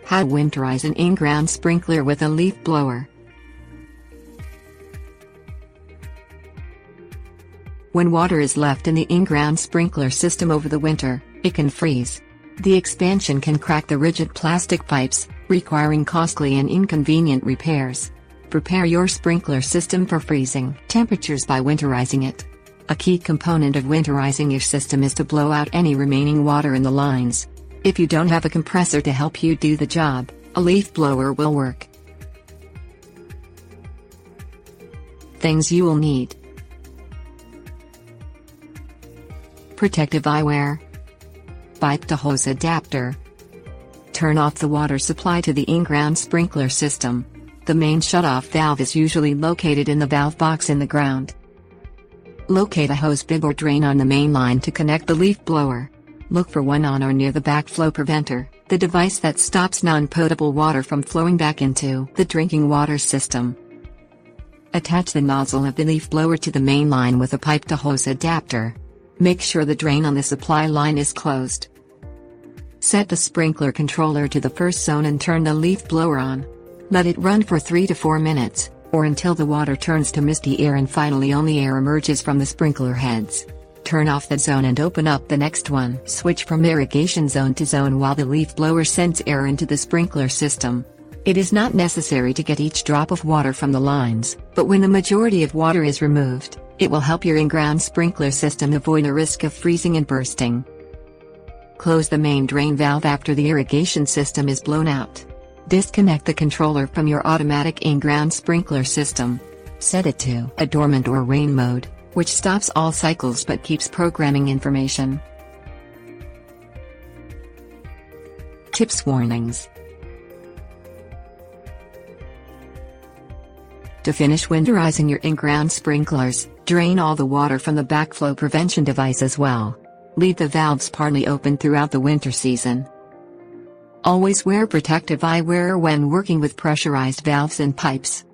How to winterize an inground sprinkler with a leaf blower. When water is left in the inground sprinkler system over the winter, it can freeze. The expansion can crack the rigid plastic pipes, requiring costly and inconvenient repairs. Prepare your sprinkler system for freezing temperatures by winterizing it. A key component of winterizing your system is to blow out any remaining water in the lines. If you don't have a compressor to help you do the job, a leaf blower will work. Things you will need: protective eyewear, pipe to hose adapter. Turn off the water supply to the inground sprinkler system. The main shutoff valve is usually located in the valve box in the ground. Locate a hose bib or drain on the main line to connect the leaf blower. Look for one on or near the backflow preventer, the device that stops non-potable water from flowing back into the drinking water system. Attach the nozzle of the leaf blower to the main line with a pipe to hose adapter. Make sure the drain on the supply line is closed. Set the sprinkler controller to the first zone and turn the leaf blower on. Let it run for 3 to 4 minutes, or until the water turns to misty air and finally only air emerges from the sprinkler heads. Turn off that zone and open up the next one. Switch from irrigation zone to zone while the leaf blower sends air into the sprinkler system. It is not necessary to get each drop of water from the lines, but when the majority of water is removed, it will help your inground sprinkler system avoid a risk of freezing and bursting. Close the main drain valve after the irrigation system is blown out. Disconnect the controller from your automatic inground sprinkler system. Set it to a dormant or rain mode, which stops all cycles but keeps programming information. Tips: warnings. To finish winterizing your inground sprinklers, drain all the water from the backflow prevention device as well. Leave the valves partly open throughout the winter season. Always wear protective eyewear when working with pressurized valves and pipes.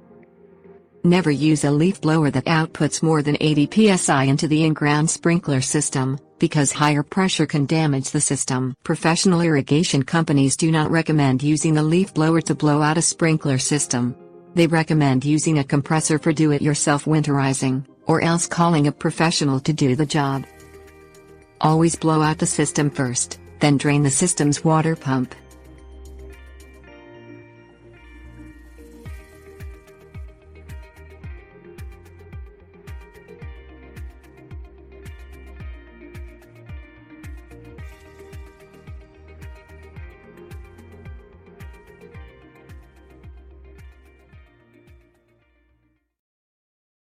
Never use a leaf blower that outputs more than 80 psi into the inground sprinkler system, because higher pressure can damage the system. Professional irrigation companies do not recommend using a leaf blower to blow out a sprinkler system. They recommend using a compressor for do-it-yourself winterizing, or else calling a professional to do the job. Always blow out the system first, then drain the system's water pump.